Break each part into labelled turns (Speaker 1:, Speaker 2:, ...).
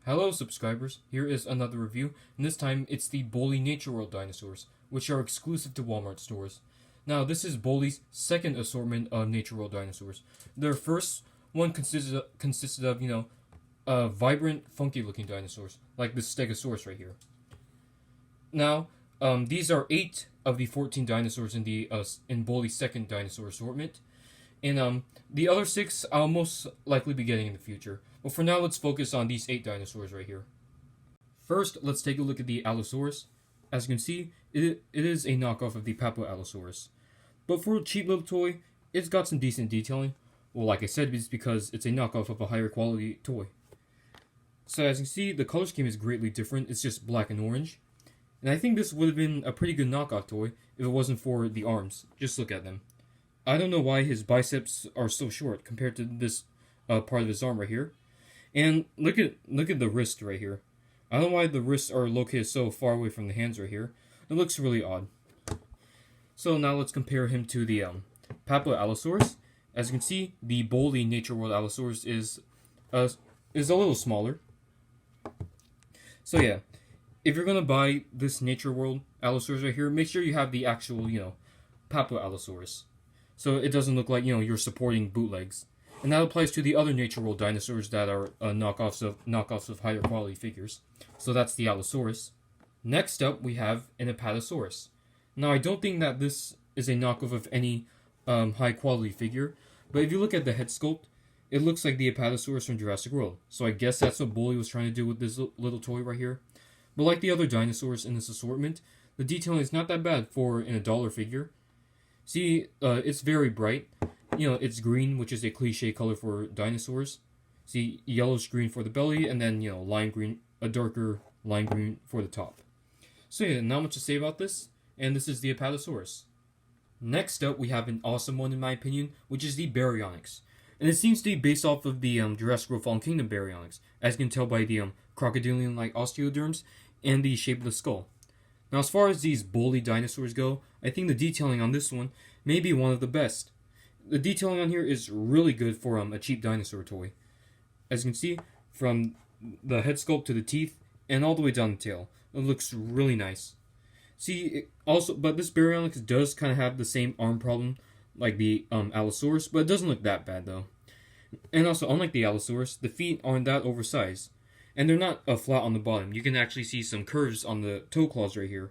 Speaker 1: Hello subscribers, here is another review, and this time it's the Boley Nature World dinosaurs, which are exclusive to Walmart stores. Now this is Boley's second assortment of Nature World dinosaurs. Their first one consisted of, vibrant, funky looking dinosaurs, like the Stegosaurus right here. Now, these are 8 of the 14 dinosaurs in Boley's second dinosaur assortment. And the other 6 I'll most likely be getting in the future. But for now, let's focus on these 8 dinosaurs right here. First, let's take a look at the Allosaurus. As you can see, it is a knockoff of the Allosaurus. But for a cheap little toy, it's got some decent detailing. Well, like I said, it's because it's a knockoff of a higher quality toy. So as you can see, the color scheme is greatly different. It's just black and orange. And I think this would have been a pretty good knockoff toy if it wasn't for the arms. Just look at them. I don't know why his biceps are so short compared to this part of his arm right here. And look at the wrist right here. I don't know why the wrists are located so far away from the hands right here. It looks really odd. So now let's compare him to the Allosaurus. As you can see, the Boley Nature World Allosaurus is a little smaller. So yeah, if you're gonna buy this Nature World Allosaurus right here, make sure you have the actual, Allosaurus. So it doesn't look like, you're supporting bootlegs. And that applies to the other Nature World dinosaurs that are knockoffs of higher quality figures. So that's the Allosaurus. Next up, we have an Apatosaurus. Now, I don't think that this is a knockoff of any high quality figure, but if you look at the head sculpt, it looks like the Apatosaurus from Jurassic World. So I guess that's what Boley was trying to do with this little toy right here. But like the other dinosaurs in this assortment, the detailing is not that bad for an $1 figure. See, it's very bright. It's green, which is a cliche color for dinosaurs. See, yellowish green for the belly, and then, lime green, a darker lime green for the top. So yeah, not much to say about this, and this is the Apatosaurus. Next up, we have an awesome one in my opinion, which is the Baryonyx. And it seems to be based off of the Jurassic World Fallen Kingdom Baryonyx, as you can tell by the crocodilian-like osteoderms and the shape of the skull. Now, as far as these Boley dinosaurs go, I think the detailing on this one may be one of the best. The detailing on here is really good for a cheap dinosaur toy. As you can see, from the head sculpt to the teeth, and all the way down the tail. It looks really nice. See, but this Baryonyx does kind of have the same arm problem like the Allosaurus, but it doesn't look that bad though. And also, unlike the Allosaurus, the feet aren't that oversized. And they're not flat on the bottom. You can actually see some curves on the toe claws right here.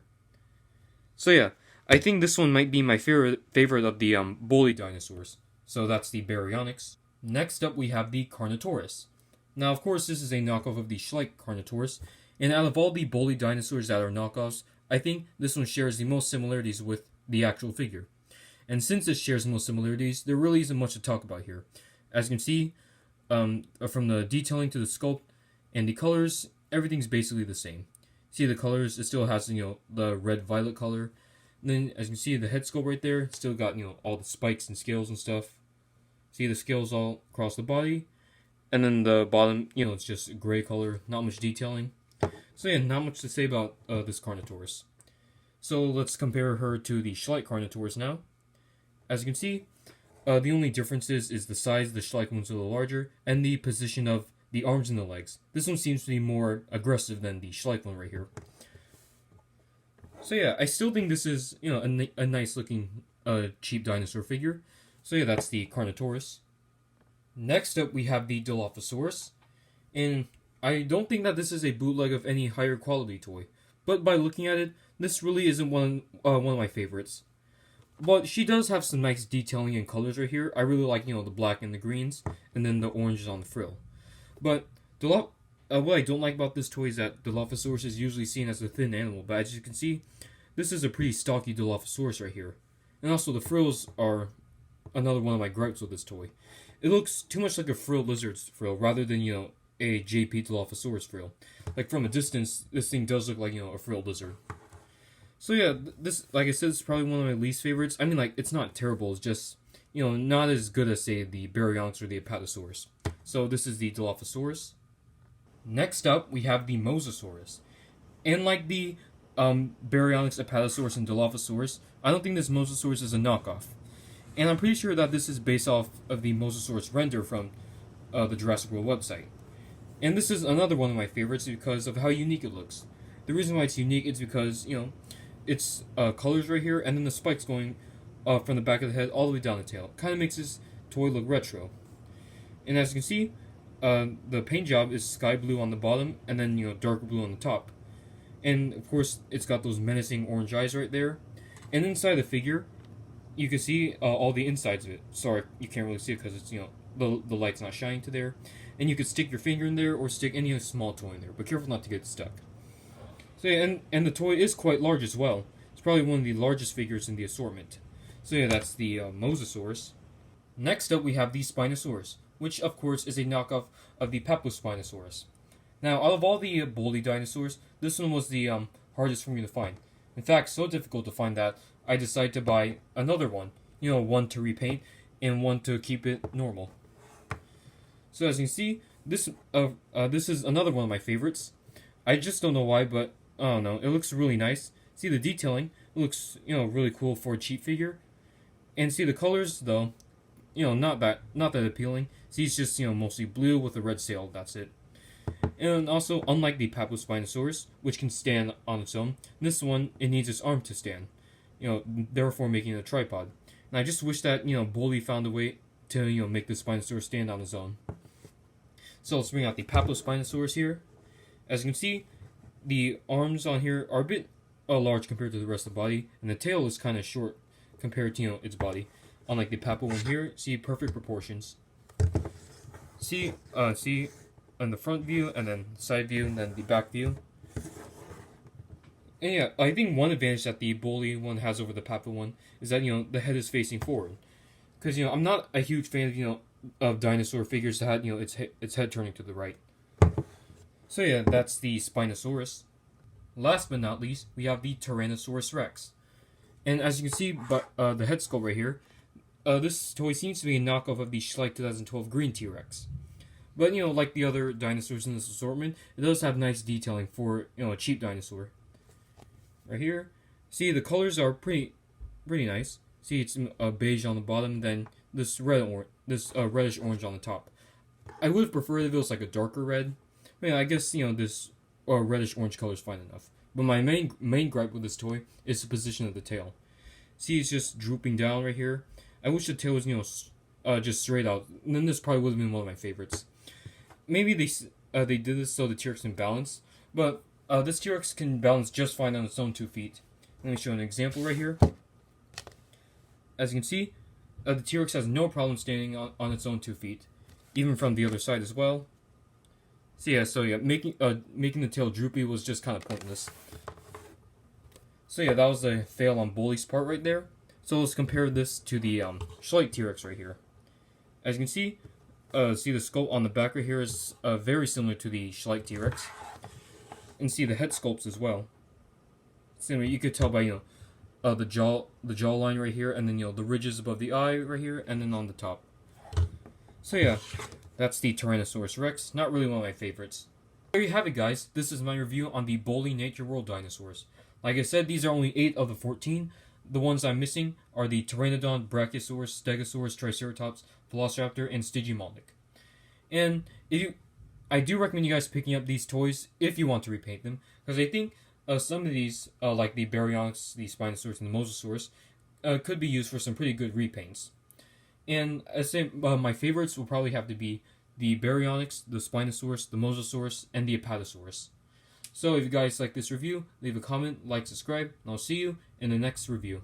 Speaker 1: So yeah, I think this one might be my favorite of the Boley dinosaurs. So that's the Baryonyx. Next up, we have the Carnotaurus. Now, of course, this is a knockoff of the Schleich Carnotaurus. And out of all the Boley dinosaurs that are knockoffs, I think this one shares the most similarities with the actual figure. And since it shares the most similarities, there really isn't much to talk about here. As you can see, from the detailing to the sculpt and the colors, everything's basically the same. See the colors, it still has, the red-violet color. And then, as you can see, the head sculpt right there, still got, all the spikes and scales and stuff. See the scales all across the body. And then the bottom, it's just gray color, not much detailing. So yeah, not much to say about this Carnotaurus. So let's compare her to the Schleich Carnotaurus now. As you can see, the only difference is the size. The Schleich one's a little larger, and the position of the arms and the legs. This one seems to be more aggressive than the Schleich one right here. So yeah, I still think this is, a nice looking cheap dinosaur figure. So yeah, that's the Carnotaurus. Next up, we have the Dilophosaurus. And I don't think that this is a bootleg of any higher quality toy. But by looking at it, this really isn't one of my favorites. But she does have some nice detailing and colors right here. I really like, the black and the greens, and then the oranges on the frill. But what I don't like about this toy is that Dilophosaurus is usually seen as a thin animal, but as you can see, this is a pretty stocky Dilophosaurus right here. And also the frills are another one of my gripes with this toy. It looks too much like a frilled lizard's frill rather than, a JP Dilophosaurus frill. Like from a distance, this thing does look like, a frilled lizard. So yeah, this, like I said, is probably one of my least favorites. I mean, it's not terrible, it's just, not as good as, say, the Baryonyx or the Apatosaurus. So this is the Dilophosaurus. Next up, we have the Mosasaurus. And like the Baryonyx, Apatosaurus, and Dilophosaurus, I don't think this Mosasaurus is a knockoff. And I'm pretty sure that this is based off of the Mosasaurus render from the Jurassic World website. And this is another one of my favorites because of how unique it looks. The reason why it's unique is because, its colors right here, and then the spikes going from the back of the head all the way down the tail. Kind of makes this toy look retro. And as you can see, the paint job is sky blue on the bottom, and then, darker blue on the top. And, of course, it's got those menacing orange eyes right there. And inside the figure, you can see all the insides of it. Sorry, you can't really see it because it's, the light's not shining to there. And you could stick your finger in there or stick any small toy in there, but careful not to get stuck. So yeah, and the toy is quite large as well. It's probably one of the largest figures in the assortment. So yeah, that's the Mosasaurus. Next up we have the Spinosaurus, which of course is a knockoff of the Apatosaurus. Now, out of all the Boley dinosaurs, this one was the hardest for me to find. In fact, so difficult to find that I decided to buy another one. One to repaint and one to keep it normal. So as you can see, this is another one of my favorites. I just don't know why, but I don't know. It looks really nice. See the detailing? It looks really cool for a cheap figure. And see the colors though, not that appealing. See, it's just mostly blue with a red sail. That's it. And also, unlike the Spinosaurus, which can stand on its own, this one it needs its arm to stand. Therefore making it a tripod. And I just wish that Boley found a way to make the Spinosaurus stand on its own. So let's bring out the Spinosaurus here. As you can see, the arms on here are a bit large compared to the rest of the body, and the tail is kind of short compared to its body. Unlike the Papo one here, see perfect proportions. See on the front view, and then side view, and then the back view. And yeah, I think one advantage that the Boley one has over the Papo one is that the head is facing forward. Because I'm not a huge fan of dinosaur figures that had its head turning to the right. So yeah, that's the Spinosaurus. Last but not least, we have the Tyrannosaurus Rex. And as you can see, the head sculpt right here, this toy seems to be a knockoff of the Schleich 2012 green T-Rex. But like the other dinosaurs in this assortment, it does have nice detailing for a cheap dinosaur. Right here, see the colors are pretty nice. See, it's beige on the bottom, then this reddish orange on the top. I would have preferred if it was like a darker red. But yeah, I guess this reddish orange color is fine enough. But my main gripe with this toy is the position of the tail. See, it's just drooping down right here. I wish the tail was just straight out. And then this probably would have been one of my favorites. Maybe they did this so the T-Rex can balance, but this T-Rex can balance just fine on its own 2 feet. Let me show an example right here. As you can see, the T-Rex has no problem standing on its own 2 feet, even from the other side as well. So yeah, making the tail droopy was just kind of pointless. So yeah, that was a fail on Boley's part right there. So let's compare this to the Schleich T-Rex right here. As you can see the sculpt on the back right here is very similar to the Schleich T-Rex. And see the head sculpts as well. So you could tell by the jawline right here, and then the ridges above the eye right here, and then on the top. So yeah, that's the Tyrannosaurus Rex. Not really one of my favorites. There you have it, guys. This is my review on the Boley Nature World dinosaurs. Like I said, these are only 8 of the 14. The ones I'm missing are the Pteranodon, Brachiosaurus, Stegosaurus, Triceratops, Velociraptor, and Stygimoloch. And I do recommend you guys picking up these toys if you want to repaint them, because I think some of these, like the Baryonyx, the Spinosaurus, and the Mosasaurus, could be used for some pretty good repaints. And I say my favorites will probably have to be the Baryonyx, the Spinosaurus, the Mosasaurus, and the Apatosaurus. So if you guys like this review, leave a comment, like, subscribe, and I'll see you in the next review.